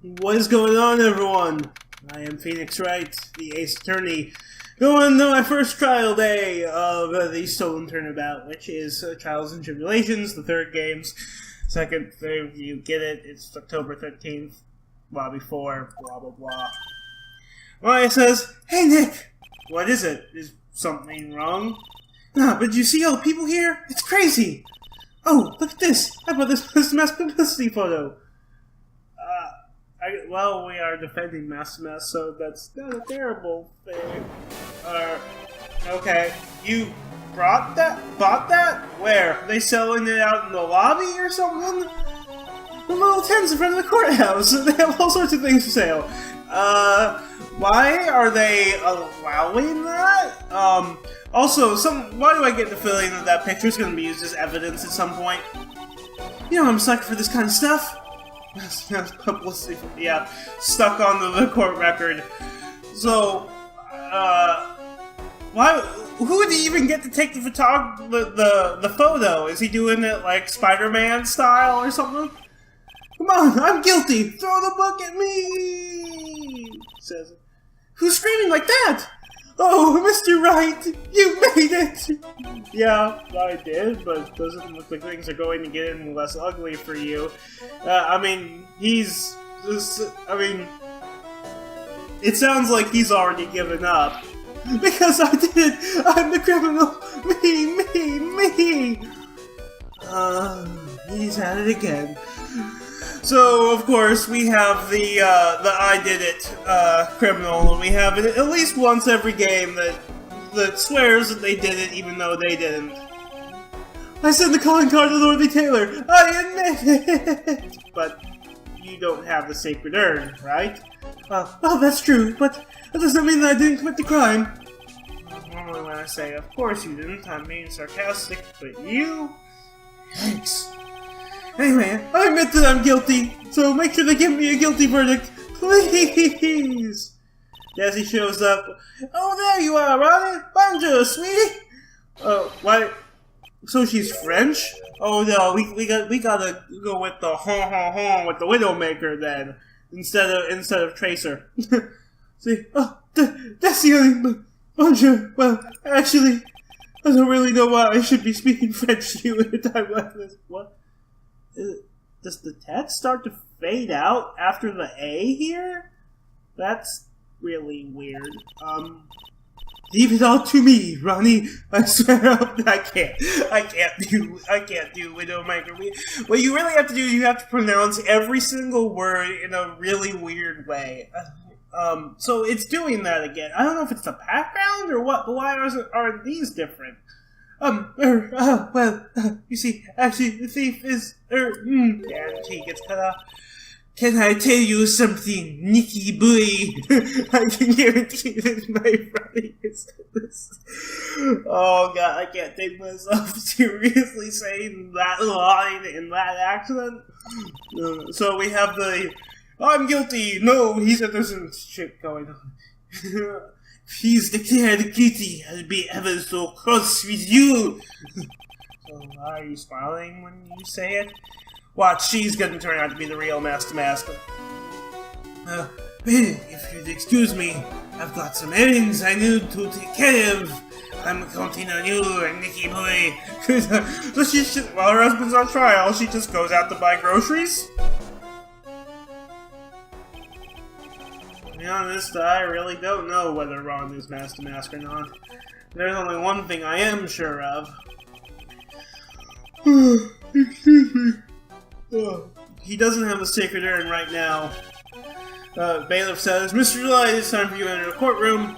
What is going on, everyone? I am Phoenix Wright, the Ace Attorney, going to my first trial day of the Stolen Turnabout, which is Trials and Tribulations, the third game's second thing. You get it, it's October 13th, lobby 4, blah blah blah. Maya says, "Hey Nick, what is it? Is something wrong?" "No, but you see all the people here? It's crazy! Oh, look at this! I bought this mass publicity photo!" Well, we are defending Mass, so that's not a terrible thing. Okay. You bought that? Where? Are they selling it out in the lobby or something? The little tents in front of the courthouse. They have all sorts of things for sale. Why are they allowing that? Also, why do I get the feeling that picture is going to be used as evidence at some point? You know, I'm sucker for this kind of stuff. Publicity, yeah, stuck on the court record. So, why? Who would he even get to take the photo? Is he doing it like Spider-Man style or something? Come on, I'm guilty. Throw the book at me. Says, who's screaming like that? Oh, Mr. Wright, you made it! Yeah, I did, but it doesn't look like things are going to get any less ugly for you. It sounds like he's already given up. Because I did it! I'm the criminal! Me! He's at it again. So, of course, we have the I did it criminal, and we have it at least once every game that swears that they did it even though they didn't. I sent the calling card to Dorothy Taylor! I admit it! But you don't have the sacred urn, right? Well, that's true, but that doesn't mean that I didn't commit the crime. Normally when I say, of course you didn't, I'm being sarcastic, but you... Thanks. Anyway, I admit that I'm guilty, so make sure they give me a guilty verdict, please! Desi shows up. Oh, there you are, Ronnie! Bonjour, sweetie! What? So she's French? Oh no, we gotta go with the with the Widowmaker then, instead of Tracer. See, Desi, bonjour. Well, actually, I don't really know why I should be speaking French to you at a time like this. What? Does the text start to fade out after the A here? That's really weird. Leave it all to me, Ronnie. I swear I can't do Widowmaker. What you really have to do is you have to pronounce every single word in a really weird way. So it's doing that again. I don't know if it's the background or what, but why are these different? You see, actually, the thief is, and he gets cut off. Can I tell you something, Nicky boy? I can guarantee that my brother is this. Oh god, I can't take myself seriously saying that line in that accent. So we have the, I'm guilty, no, he's innocent shit going on. Please declare guilty, I'll be ever so cross with you! So, are you smiling when you say it? Watch, she's gonna turn out to be the real DeMasque. If you'd excuse me, I've got some errands I need to take care of. I'm counting on you, Nicky boy. So while her husband's on trial, she just goes out to buy groceries? To be honest, I really don't know whether Ron is DeMasque or not. There's only one thing I am sure of. Excuse me. He doesn't have a sacred urn right now. Bailiff says, Mr. Delight, it's time for you to enter the courtroom.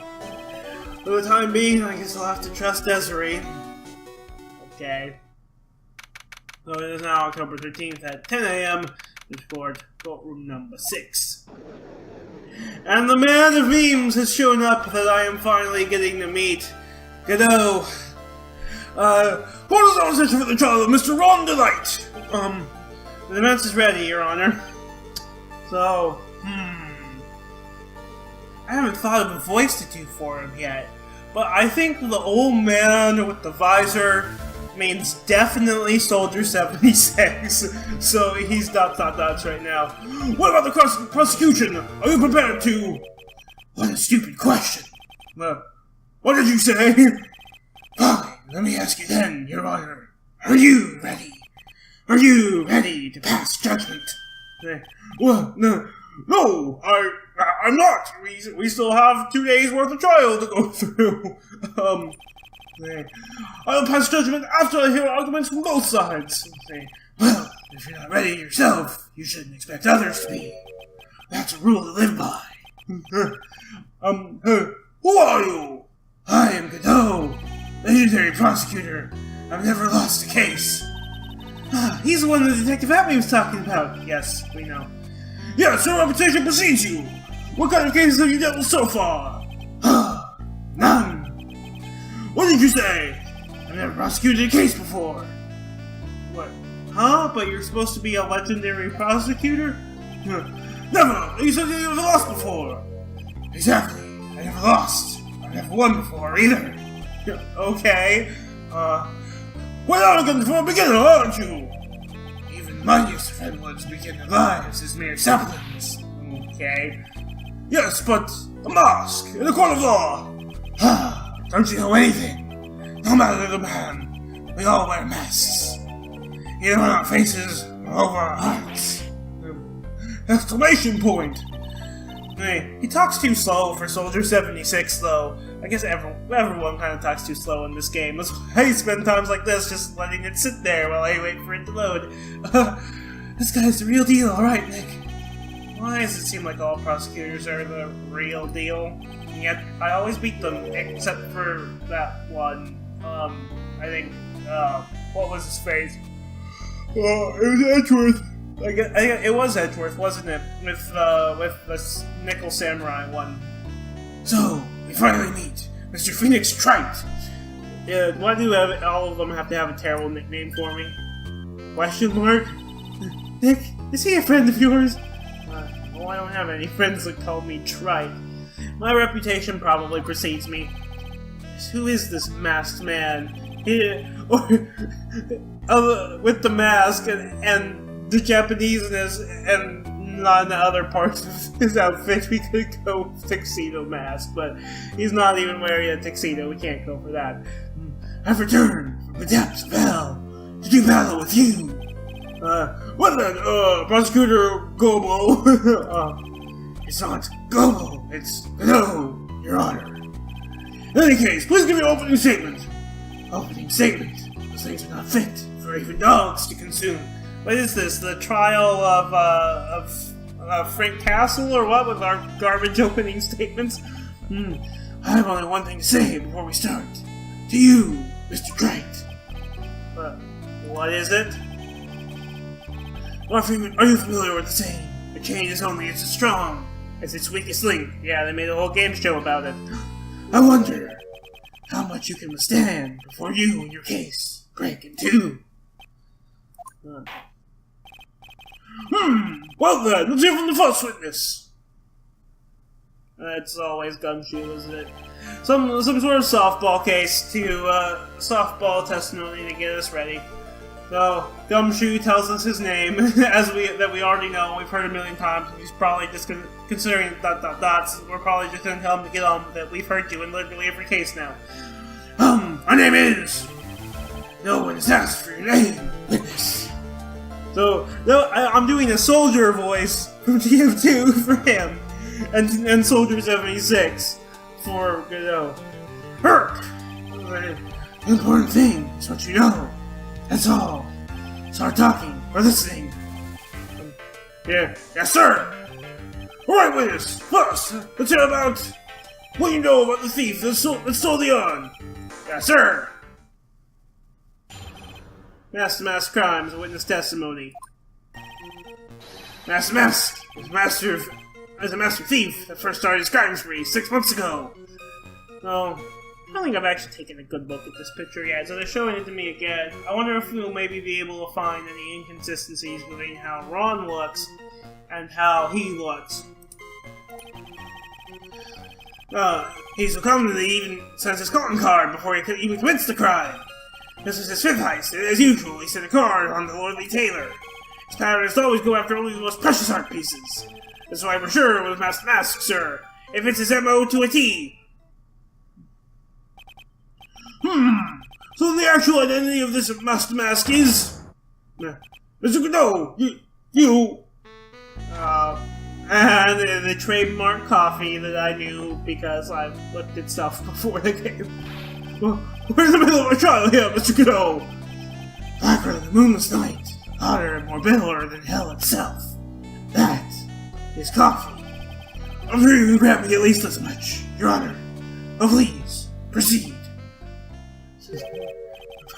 For the time being, I guess I'll have to trust Desiree. Okay. So it is now October 13th at 10 a.m. Discord courtroom number 6. And the man of memes has shown up that I am finally getting to meet. Godot. What is our session for the trial of Mr. Ron Delight? The defense is ready, Your Honor. So, I haven't thought of a voice to do for him yet, but I think the old man with the visor means definitely Soldier 76. So he's ... right now. What about the prosecution? Are you prepared to... What a stupid question. What did you say? Fine, let me ask you then, Your Honor. Are you ready? Are you ready to pass judgment? Well, no, I'm not. We still have 2 days worth of trial to go through. I'll pass judgment after I hear arguments from both sides. Well, if you're not ready yourself, you shouldn't expect others to be. That's a rule to live by. Who are you? I am Godot, legendary prosecutor. I've never lost a case. He's the one that Detective Abby was talking about. Yes, we know. Yes, your reputation precedes you. What kind of cases have you dealt with so far? None. What did you say? I've never prosecuted a case before. What? Huh? But you're supposed to be a legendary prosecutor? Never! You said you never lost before! Exactly. I never lost. I've never won before, either. Okay. Quite arrogant for a beginner, aren't you? Even mightiest of Redwoods begin their lives as mere saplings. Okay. Yes, but a mask in a court of law. Don't you know anything? No matter the man, we all wear masks. Either on our faces or over our hearts. Exclamation point! Hey, he talks too slow for Soldier 76, though. I guess everyone kind of talks too slow in this game. That's why I spend times like this just letting it sit there while I wait for it to load. This guy's the real deal, alright, Nick. Why does it seem like all prosecutors are the real deal? And yet, I always beat them, except for that one. I think, what was his face? It was Edgeworth. It was Edgeworth, wasn't it? With the Nickel Samurai one. So, we finally meet Mr. Phoenix Trite. Yeah, why do all of them have to have a terrible nickname for me? Question mark? Nick, is he a friend of yours? Well, I don't have any friends that call me Trite. My reputation probably precedes me. Who is this masked man? With the mask and the Japaneseness and none other parts of his outfit, we could go tuxedo mask, but he's not even wearing a tuxedo. We can't go for that. I've returned from the depths of hell to do battle with you. What then, Prosecutor Gobo? It's not Gobo, it's Godot, Your Honor. In any case, please give your opening statement. Opening statement. Those things are not fit for even dogs to consume. What is this? The trial of Frank Castle, or what, with our garbage opening statements? I have only one thing to say before we start. To you, Mr. Trite. What is it? Are you familiar with the saying? A chain is only as strong as its weakest link. Yeah, they made a whole game show about it. I wonder how much you can withstand before you and your case break in two. Well then, let's hear from the first witness. It's always Gumshoe, isn't it? Some sort of softball case to, softball testimony to get us ready. So, Gumshoe tells us his name, that we already know, we've heard a million times, and he's probably just considering dots, we're probably just gonna tell him to get on with it. We've heard you in literally every case now. My name is... No one has asked for your name, witness. So, I'm doing a soldier voice from TF2 for him, and Soldier 76 for Godot. Herc! The important thing is what you know. That's all. Start talking, or listening. Yeah. Yes, sir! Alright, witness! First, let's hear about what you know about the thief that stole the yarn. Yes, sir! Mask crimes, witness testimony. Mask is a master thief that first started his crime spree 6 months ago. No, I don't think I've actually taken a good look at this picture yet, so they're showing it to me again. I wonder if we'll maybe be able to find any inconsistencies between how Ron looks and how he looks. He so commonly even sends his calling card before he even commits the crime. This is his fifth heist, and as usual, he sent a card on the lordly tailor. His pattern is to always go after only the most precious art pieces. That's why we're sure with Master DeMasque, sir. It fits his MO to a T. So the actual identity of this Master DeMasque is... Mr. Godot, you... And the trademark coffee that I knew because I've looked at stuff before the game. Well, we're in the middle of a trial here, Mr. Godot. Blacker than the moonless night, hotter and more bitter than hell itself. That is coffee. I'm sure you can grant me at least as much, Your Honor. Oh, please, proceed.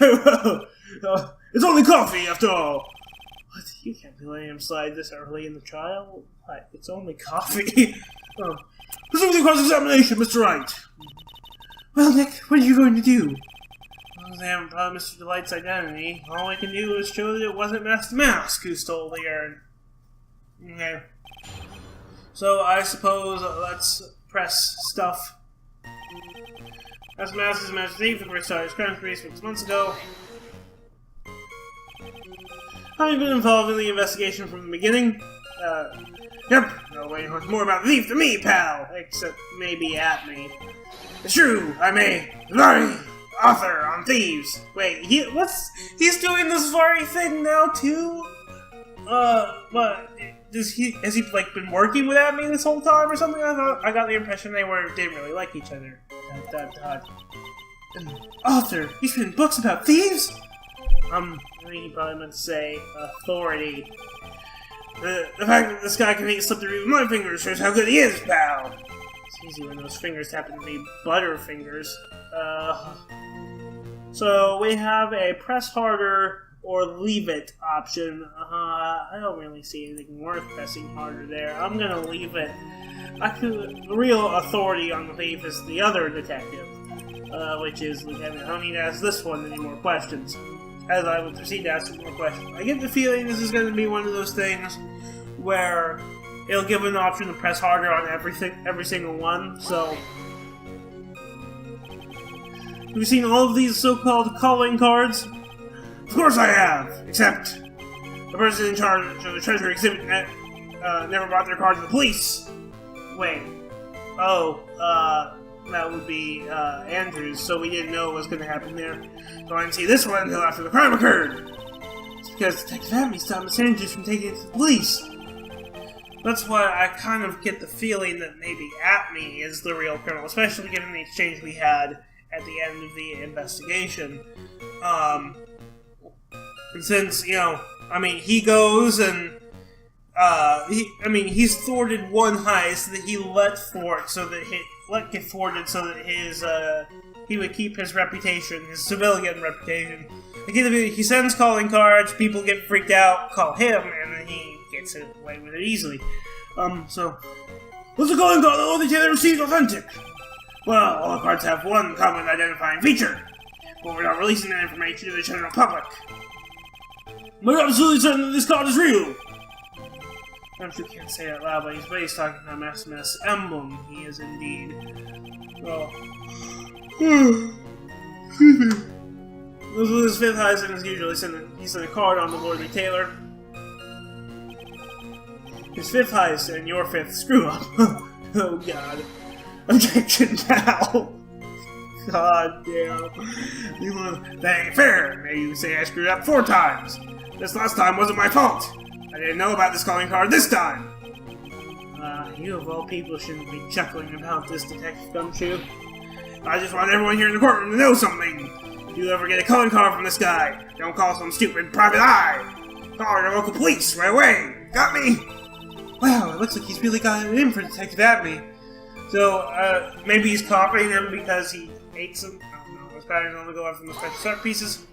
Well, it's only coffee, after all. What? You can't be letting him slide this early in the trial? What? It's only coffee. Presumably cross-examination, Mr. Wright. Well, Nick, what are you going to do? Well, they haven't found Mr. Delight's identity. All I can do is show that it wasn't Master DeMasque who stole the urn. Okay. So, I suppose let's press stuff. Master DeMasque is a master thief, the first started his crime spree 6 months ago. Having been involved in the investigation from the beginning, yep, no way much more about the thief than me, pal! Except maybe at me. It's true, I'm a Zari author on thieves. Wait, he's doing this Zari thing now too? But has he like been working with me this whole time or something? I got the impression they didn't really like each other. Author, he's written books about thieves? I think he probably meant to say authority. The fact that this guy can make slip through my fingers shows how good he is, pal. It's easy when those fingers happen to be butter fingers. So we have a press harder or leave it option. I don't really see anything worth pressing harder there. I'm gonna leave it. The real authority on the thief is the other detective, which is Lieutenant. I don't need to ask this one any more questions, as I will proceed to ask more questions. I get the feeling this is going to be one of those things where it'll give an option to press harder on every single one, so... Have you seen all of these so-called calling cards? Of course I have, except the person in charge of the treasure exhibit never brought their card to the police. Wait. Oh, that would be Andrews, so we didn't know what was going to happen there. So I didn't see this one until after the crime occurred. It's because Detective Atme stopped Andrews from taking it to the police. That's why I kind of get the feeling that maybe Atme is the real criminal, especially given the exchange we had at the end of the investigation. And since, he goes and he's thwarted one heist that he let thwart so that get thwarted so that he would keep his reputation, his civilian reputation. He sends calling cards, people get freaked out, call him, and then he gets away with it easily. So, what's the calling card that all the tailor received authentic? Well, all the cards have one common identifying feature, but we're not releasing that information to the general public. We're absolutely certain that this card is real! I'm sure you can't say it out loud, but he's talking about Master DeMasque's emblem. He is indeed. Well. This was his fifth heist, and as usual, he sent a card on the lordly tailor. His fifth heist, and your fifth screw up. Oh god. Objection now! God damn. That ain't fair! Maybe you say I screwed up 4 times. This last time wasn't my fault. I didn't know about this calling card this time! You of all people shouldn't be chuckling about this, Detective Gumshoe. I just want everyone here in the courtroom to know something. If you ever get a calling card from this guy, don't call some stupid private eye! Call your local police right away! Got me? Wow, it looks like he's really got it in for Detective Atme. So, maybe he's copying him because he hates him? I don't know. His patterns only go out from the special art pieces.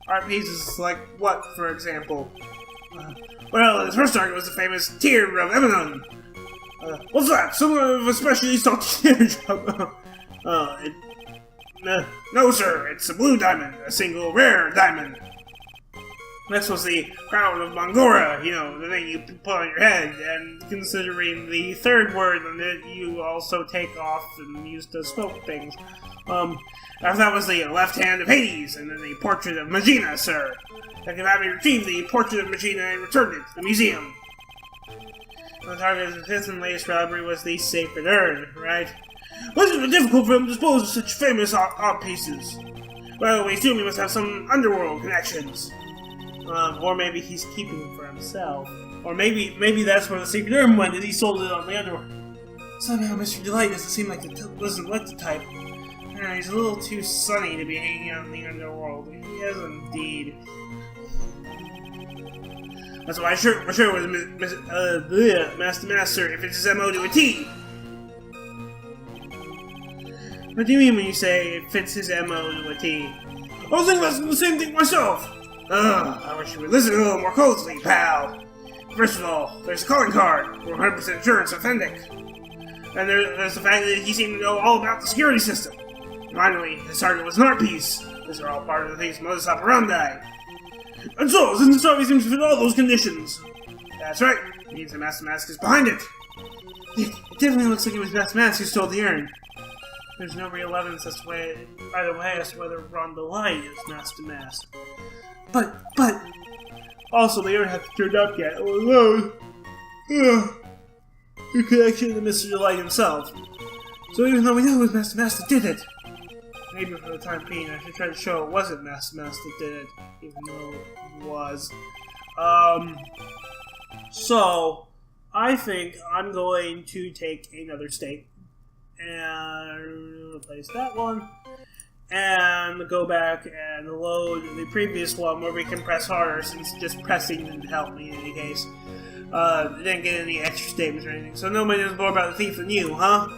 Art pieces like what, for example? Well, his first target was the famous Tear of Eminon. What's that? Some of a specially stocked teardrop. No, sir. It's a blue diamond. A single rare diamond. Next was the crown of Mangora, you know, the thing you put on your head, and considering the third word on it, you also take off and use to smoke things. After that was the left hand of Hades, and then the portrait of Magina, sir. That can have me retrieve the portrait of Magina and return it to the museum. The target of the fifth and latest robbery was the Sacred Urn, right? Wasn't it difficult for him to dispose of such famous art pieces? Well, we assume he must have some underworld connections. Or maybe he's keeping them for himself. Or maybe that's where the Sacred Urn went and he sold it on the underworld. Somehow Mr. Delight doesn't seem like doesn't like the type. He's a little too sunny to be hanging out in the underworld. He is indeed. That's why I sure was Master, if it's his MO to a T. What do you mean when you say it fits his MO to a T? I was thinking about the same thing myself. I wish you would listen a little more closely, pal. First of all, there's a calling card for 100% sure it's authentic. And there's the fact that he seemed to know all about the security system. Finally, his target was an art piece. These are all part of the thief's modus operandi. And so, since the story seems to fit all those conditions. That's right. It means that Master Mask is behind it. It definitely looks like it was Master Mask who stole the urn. There's no real evidence either way as to whether Ron Delight is Master Mask. But... Also, the urn hasn't turned up yet. Oh no. In connection to Mr. Delight himself. So even though we know it was Master Mask that did it, maybe for the time being I should try to show it wasn't Master Mask that did it, even though it was. So, I think I'm going to take another state and replace that one, and go back and load the previous one where we can press harder, since just pressing didn't help me in any case. Didn't get any extra statements or anything, so nobody knows more about the thief than you, huh?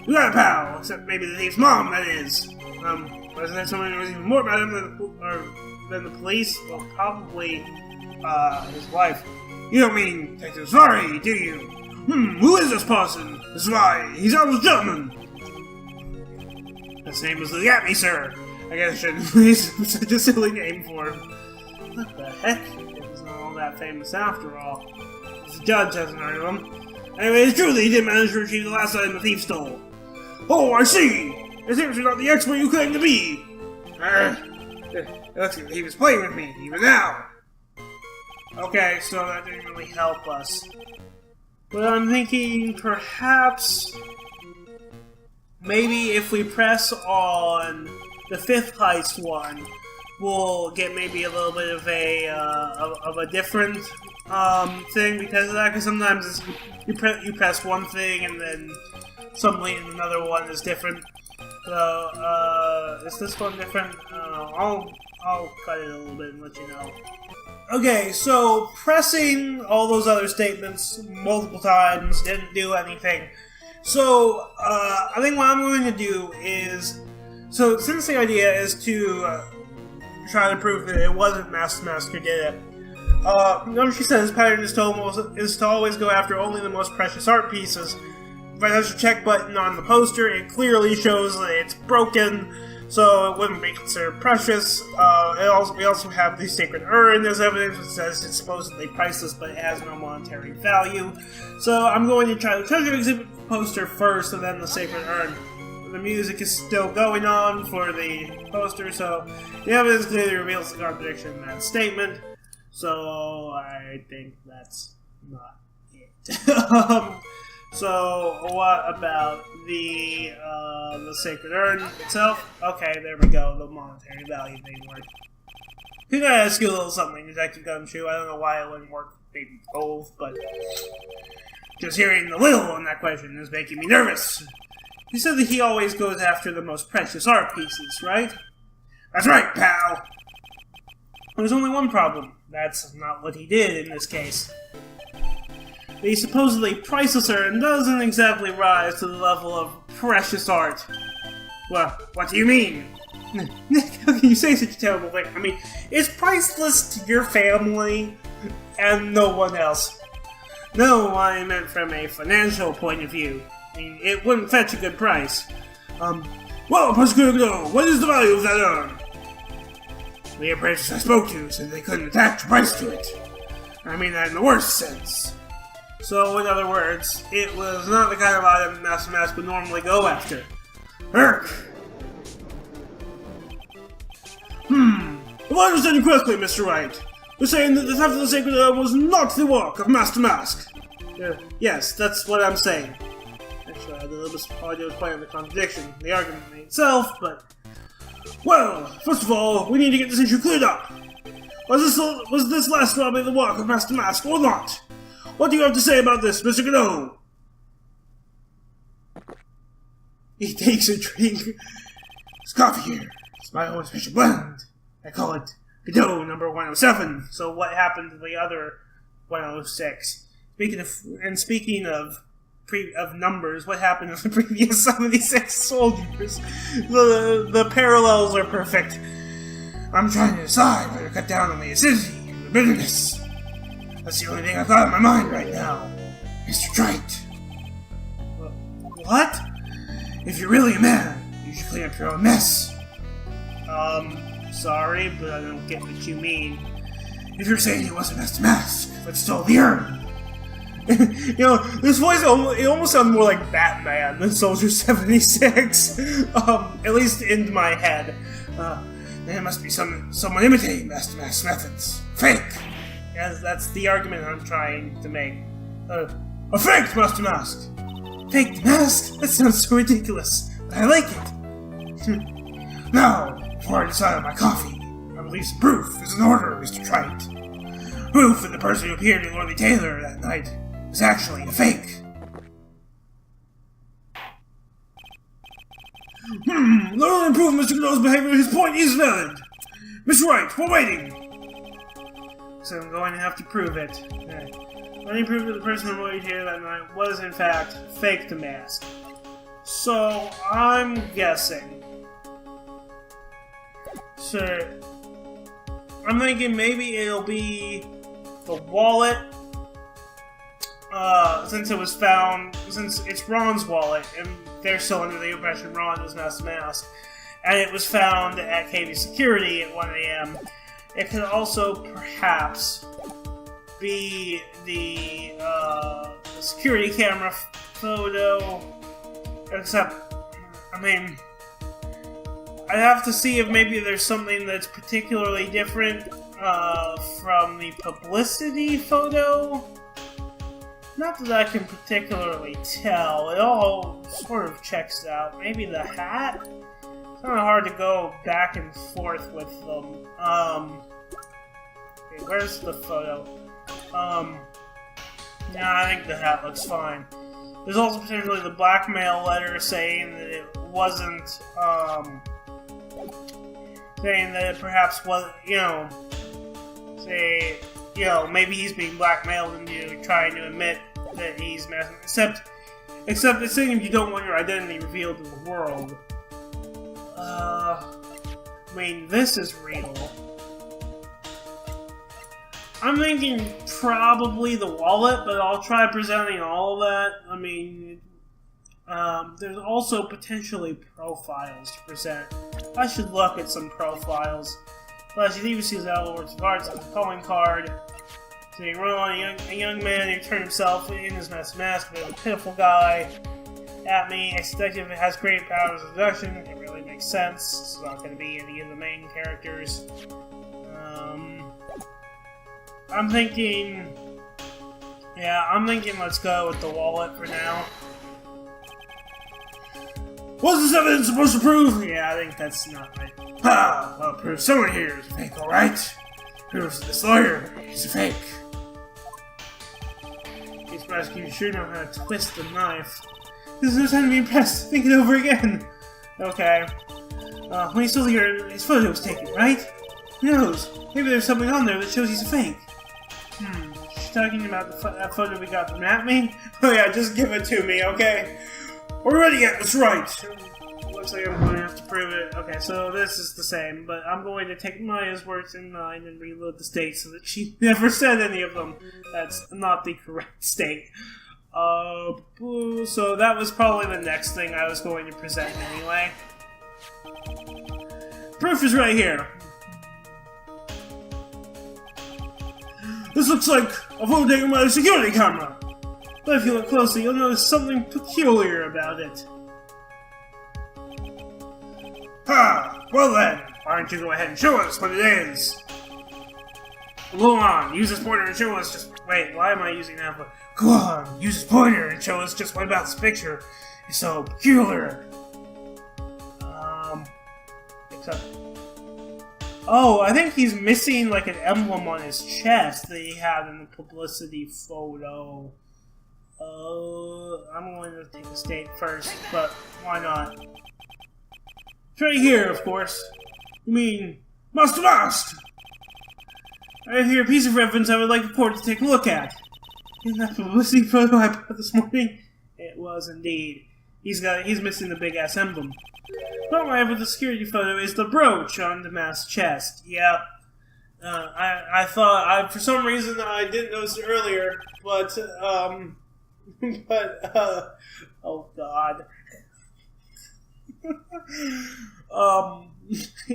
You got a pal, except maybe the thief's mom, that is. Wasn't there someone who knows even more about him than the police? Well, probably, his wife. You don't mean Detective Svari, do you? Who is this person? Svari, he's our gentleman. His name was Ligatme, sir. I guess I shouldn't use such a silly name for him. What the heck? It wasn't all that famous after all. The judge hasn't heard of him. Anyway, it's true that he did manage to retrieve the last item the thief stole. Oh, I see! It seems you're not the expert you claim to be! It looks like he was playing with me, even now! Okay, so that didn't really help us. But I'm thinking, perhaps... maybe if we press on the fifth heist one, we'll get maybe a little bit of a different thing because of that. Because sometimes you press one thing and then suddenly another one is different. So is this one different? I'll cut it a little bit and let you know. Okay, so pressing all those other statements multiple times didn't do anything. So, I think what I'm going to do is... So, since the idea is to try to prove that it wasn't Master Mask who did it, notice she says his pattern is to always go after only the most precious art pieces. If I touch the check button on the poster, it clearly shows that it's broken, so it wouldn't be considered precious. We also have the Sacred Urn as evidence, which says it's supposedly priceless, but it has no monetary value. So I'm going to try the treasure exhibit poster first, and then the Sacred Urn. The music is still going on for the poster, so the evidence clearly reveals the contradiction in that statement. So I think that's not it. So what about the Sacred Urn itself? Okay, there we go. The monetary value didn't work. Could I ask you a little something, Detective Gumshoe? I don't know why it wouldn't work, maybe both, but just hearing the little on that question is making me nervous. You said that he always goes after the most precious art pieces, right? That's right, pal! There's only one problem. That's not what he did in this case. The supposedly priceless urn doesn't exactly rise to the level of precious art. Well, what do you mean? How can you say such a terrible thing? I mean, it's priceless to your family and no one else. No, I meant from a financial point of view. I mean, it wouldn't fetch a good price. Well, Prosciutto, what is the value of that urn? The apprentices I spoke to said they couldn't attach a price to it. I mean that in the worst sense. So, in other words, it was not the kind of item Master Mask would normally go after. If I understand you correctly, Mr. Wright, you're saying that the theft of the sacred herb was not the work of Master Mask. Yes, that's what I'm saying. Actually, I was playing the contradiction, the argument in itself, but... Well, first of all, we need to get this issue cleared up. Was this last robbery the work of Master Mask or not? What do you have to say about this, Mr. Godot? He takes a drink. It's coffee here. It's my own special blend. I call it Godot number 107. So what happened to the other 106? Speaking of numbers, what happened to the previous 76 soldiers? The parallels are perfect. I'm trying to decide whether to cut down on the acidity and the bitterness. That's the only thing I've got in my mind right now, Mr. Trite. What? If you're really a man, you should clean up your own mess. Sorry, but I don't get what you mean. If you're saying it wasn't Master Mask, but stole the urn. This voice, it almost sounds more like Batman than Soldier 76. At least in my head. There must be someone imitating Master Mask's methods. Fake! Yeah, that's the argument I'm trying to make. A fake Master Mask! Fake mask? That sounds so ridiculous, but I like it. Now, before I decide on my coffee, I will leave some proof as an order, Mr. Trite. Proof that the person who appeared in Lordly Taylor that night was actually a fake. Let me prove Mr. Godot's behavior. His point is valid. Mr. Wright, we're waiting. So I'm going to have to prove it. Let me prove that the person who waited here that night was in fact fake the mask. So I'm guessing. So I'm thinking maybe it'll be the wallet. Since it's Ron's wallet, and they're still under the impression Ron was Master Mask, and it was found at KV Security at 1 a.m. It could also perhaps be the security camera photo, except, I mean, I'd have to see if maybe there's something that's particularly different from the publicity photo. Not that I can particularly tell. It all sort of checks out. Maybe the hat? It's kind of hard to go back and forth with them. Okay, where's the photo? Yeah, I think the hat looks fine. There's also potentially the blackmail letter saying that it wasn't, saying that it perhaps was, maybe he's being blackmailed into trying to admit that he's Master Mask. Except it's saying if you don't want your identity revealed to the world. I mean, this is real. I'm thinking probably the wallet, but I'll try presenting all of that. I mean, there's also potentially profiles to present. I should look at some profiles. But you even see his Lord's Guards on the calling card. Saying Ron, a young man who turned himself in his Master Mask, but a pitiful guy. At me, a detective has great powers of deduction. It really makes sense. This is not going to be any of the main characters. I'm thinking let's go with the wallet for now. What's this evidence supposed to prove? Yeah, I think that's not right. Ah, well, it proves someone here is a fake, alright? Proves that this lawyer is a fake. These prosecutors sure know how to twist the knife. There's no time to be impressed. Think it over again. Okay. When he's still here, his photo was taken, right? Who knows? Maybe there's something on there that shows he's a fake. She's talking about that photo we got from Atme? Oh yeah, just give it to me, okay? We're ready yet, that's right! Looks like I'm going to have to prove it. Okay, so this is the same, but I'm going to take Maya's words in mind and reload the state so that she never said any of them. That's not the correct state. So that was probably the next thing I was going to present anyway. Proof is right here. This looks like a photo taken by a security camera. But if you look closely, you'll notice something peculiar about it. Ha! Well then, why don't you go ahead and show us what it is? Go on, use this pointer and show us just... Wait, why am I using that? Go on, use this pointer and show us just what about this picture is so peculiar. Except... Oh, I think he's missing like an emblem on his chest that he had in the publicity photo. I'm going to take a state first, but why not? It's right here, of course. You mean, DeMasque! I have here a piece of reference I would like the court to take a look at. Isn't that publicity photo I put this morning? It was indeed. He's missing the big ass emblem. But whatever the security photo is the brooch on DeMasque's chest. Yeah. I thought, for some reason I didn't notice it earlier, but, oh god.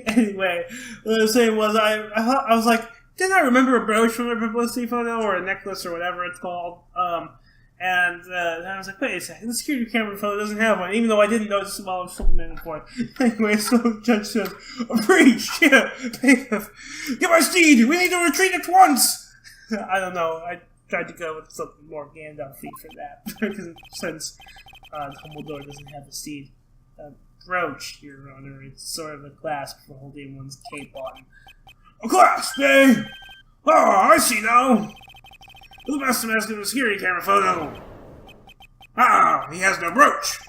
Anyway, what I was saying was, I was like, didn't I remember a brooch from a publicity photo, or a necklace, or whatever it's called? And I was like, wait a second, the security camera photo doesn't have one, even though I didn't notice it while I was supplementing for it. Anyway, so the judge says, a breach! Yeah, get my steed! We need to retreat at once! I don't know, I tried to go with something more Gandalf-y for that, because since Dumbledore doesn't have a steed. Brooch, Your Honor, it's sort of a clasp for holding one's cape on. A clasp, eh? Oh, I see now! Who must have asked him the security camera photo? Ah, he has no brooch!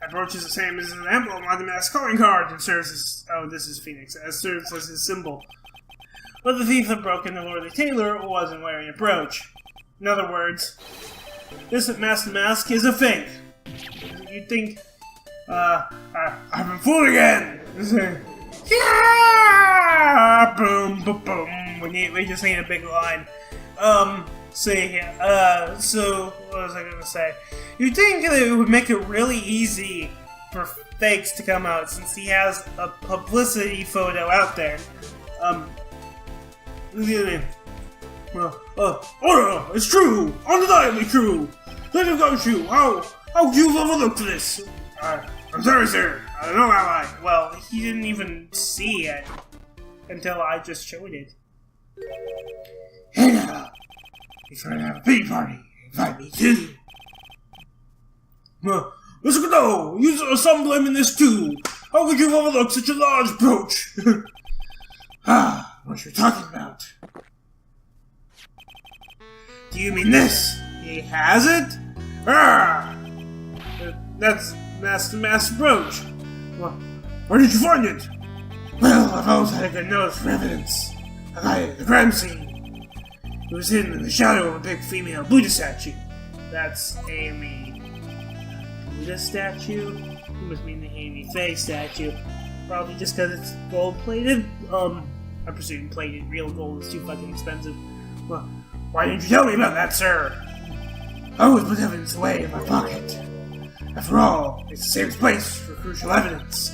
That brooch is the same as an emblem on the DeMasque calling card and serves as... Oh, this is Phoenix. As serves as his symbol. But the thief that broke into Lord Taylor wasn't wearing a brooch. In other words, this DeMasque is a fake. You'd think... I've been fooled again! Yeah! Boom, boom, boom. We just need a big line. So, what was I gonna say? You'd think that it would make it really easy for fakes to come out, since he has a publicity photo out there. Oh, it's true! Undeniably true! Let him go, you! How you've overlooked this! I'm sorry, sir. I don't know how I... Well, he didn't even see it until I just showed it. Hey now! He's trying to have a pity party. Invite me too. Mr. Godot, you saw some blame in this too. How could you overlook such a large brooch? What you're talking about? Do you mean this? He has it? That's DeMasque's brooch. Where did you find it? Well, I've always had a good nose for evidence. I got it at the crime scene. It was hidden in the shadow of a big female Buddha statue. That's Amy. Buddha statue? You must mean the Amy Faye statue. Probably just because it's gold-plated? I presume plated real gold is too fucking expensive. Well, why didn't you tell me about that, sir? I always put evidence away in my pocket. After all, it's the same place for crucial evidence.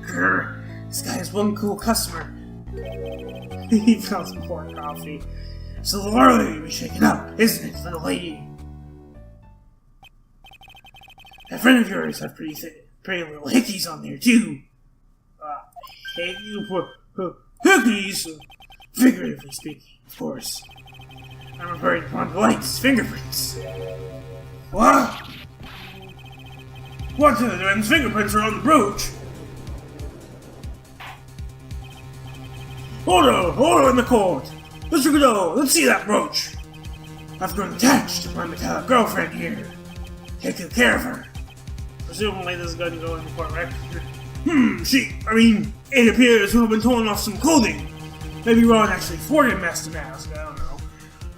Grr, this guy has one cool customer. He found some pouring coffee. It's a little early to be shaken up, isn't it, little lady? That friend of yours have pretty little hickeys on there, too. Hickeys? Figuratively speaking, of course. I'm referring to one Blake's fingerprints. What? What? The man's fingerprints are on the brooch. Hold on in the court. Mr. Godot, let's see that brooch. I've grown attached to my metallic girlfriend here. Take good care of her. Presumably this is going to go in the court record. It appears to have been torn off some clothing. Maybe Ron actually forged Master Mask, I don't know.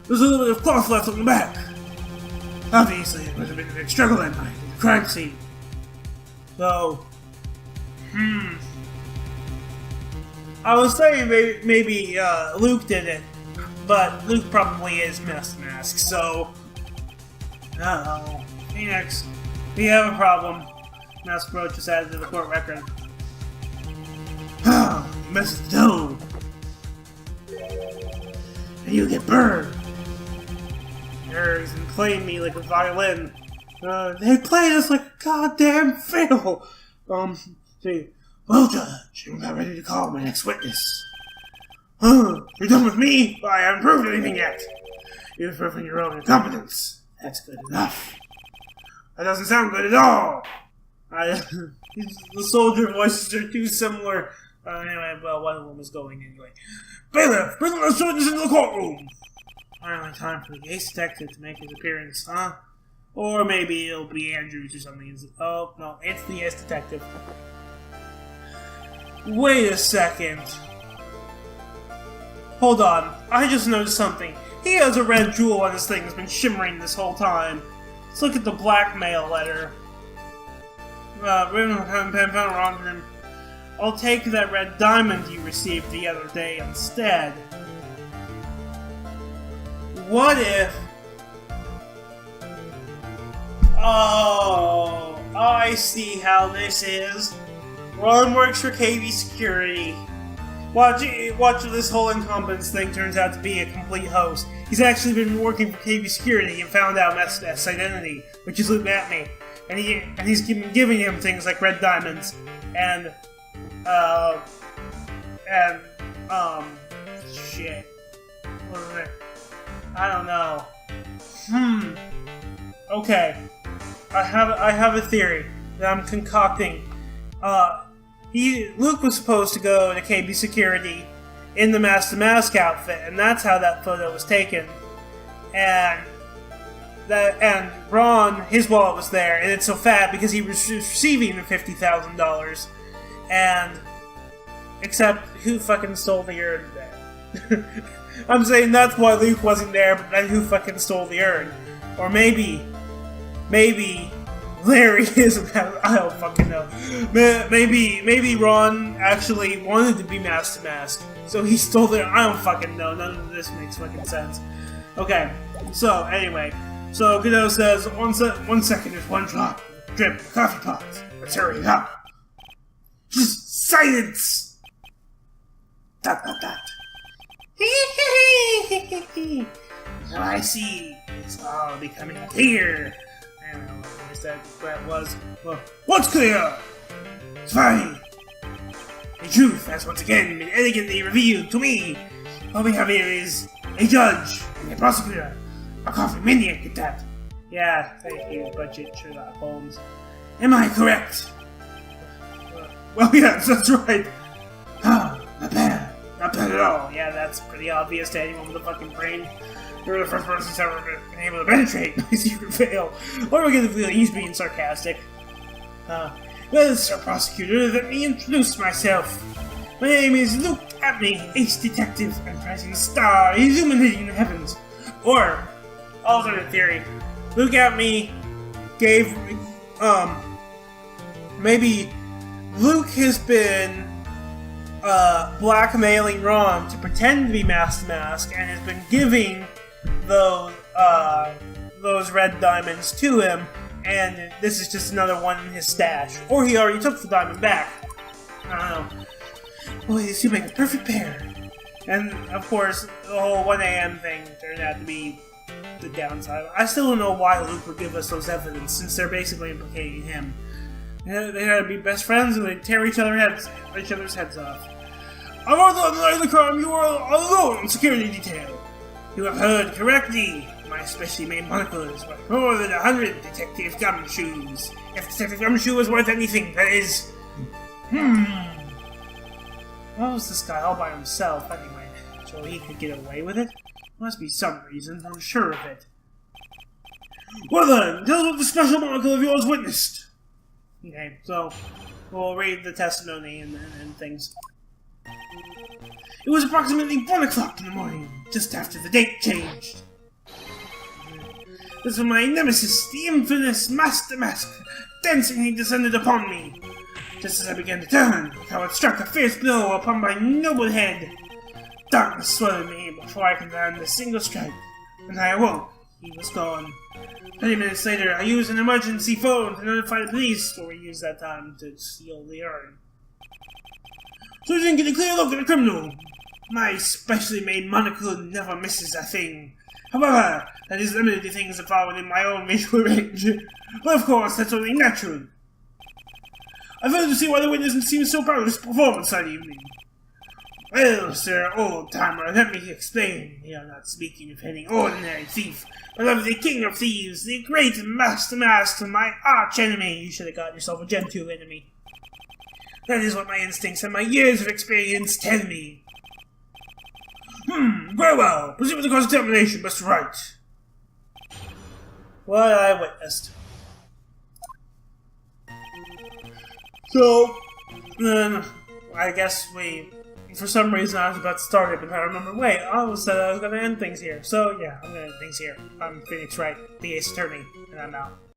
There's a little bit of cloth left on the back. Obviously, it was a bit of a struggle that night at the crime scene. So, I was saying maybe Luke did it, but Luke probably is Master Mask, so... Uh-oh. Phoenix, we have a problem. Mask Brooch is added to the court record. You messed the toad. and you get burned. He's been playing me like a violin. They played us like a goddamn fiddle. See, well, Judge, I'm about ready to call my next witness. You're done with me? Well, I haven't proved anything yet. You've proven your own incompetence. That's good enough. That doesn't sound good at all. The soldier voices are too similar. Anyway, well, one of them is going anyway. Bailiff, bring the witness into the courtroom. Finally, time for the ace detective to make his appearance, huh? Or maybe it'll be Andrews or something. Oh, no, it's the ace detective. Wait a second. Hold on, I just noticed something. He has a red jewel on his thing that's been shimmering this whole time. Let's look at the blackmail letter. I'll take that red diamond you received the other day instead. What if... Oh, I see how this is. Ron works for KV Security. Watch this whole incompetence thing turns out to be a complete hoax. He's actually been working for KV Security and found out Meth's identity, which is Luke Matney. And he's been giving him things like red diamonds and shit. What was it? I don't know. Okay. I have a theory that I'm concocting. Luke was supposed to go to KB Security in the DeMasque outfit, and that's how that photo was taken. And Ron, his wallet was there, and it's so fat because he was receiving the $50,000. And except who fucking stole the urn then? I'm saying that's why Luke wasn't there, but then who fucking stole the urn? Or maybe Larry isn't. I don't fucking know. Maybe Ron actually wanted to be mask to mask, so he stole their. I don't fucking know. None of this makes fucking sense. Okay. So anyway, Godot says 1 second is one drop. Drip coffee pot. Let's hurry it up. Just silence. Dot. Now I see. It's all becoming clear. I don't know what that was. Well, what's clear? It's fine. The truth has once again been elegantly revealed to me. All we have here is a judge and a prosecutor. A coffee maniac at that. Yeah, thank you, budget Sherlock Holmes. Am I correct? Well, yes, that's right. Not bad. Not bad at all. Yeah, that's pretty obvious to anyone with a fucking brain. You're the first person who's ever been able to penetrate my secret veil. What am I going to feel? He's being sarcastic. Well, Sir Prosecutor, let me introduce myself. My name is Luke Abney, Ace Detective and Rising Star, illuminating the heavens. Or, alternate theory, Luke Abney gave, maybe Luke has been blackmailing Ron to pretend to be mask to mask and has been giving those red diamonds to him, and this is just another one in his stash. Or he already took the diamond back. I don't know. Boy, these two make a perfect pair. And, of course, the whole 1 a.m. thing turned out to be the downside. I still don't know why Luke would give us those evidence, since they're basically implicating him. They had to be best friends, and they'd tear each other's heads off. About the night of the crime, you were alone in security detail. You have heard correctly. My specially made monocle is worth more than 100 Detective Gumshoes. If Detective Gumshoe was worth anything, that is... What was this guy all by himself, anyway? So he could get away with it? Must be some reason, I'm sure of it. Well then, tell us what the special monocle of yours witnessed. Okay, so we'll read the testimony and things. It was approximately 1 o'clock in the morning, just after the date changed. This was my nemesis, the infamous Master Mask, dancingly descended upon me. Just as I began to turn, how it struck a fierce blow upon my noble head. Darkness swallowed me before I could land a single strike. When I awoke, he was gone. 30 minutes later, I used an emergency phone to notify the police, or we used that time to steal the urn. So we didn't get a clear look at the criminal. My specially made monocle never misses a thing. However, that is limited to things that fall within my own visual range. But of course, that's only natural. I fail to see why the witness seems so proud of his performance that evening. Well, sir, old-timer, let me explain. We are not speaking of any ordinary thief, but of the king of thieves, the great master, my arch-enemy. You should have got yourself a Gen 2 enemy. That is what my instincts and my years of experience tell me. Very well. Proceed with the cross-examination, Mr. Wright. What I witnessed. So, then, I guess for some reason I was about to start it, but I remember, wait, I said I was going to end things here. So, yeah, I'm going to end things here. I'm Phoenix Wright, the Ace Attorney, and I'm out.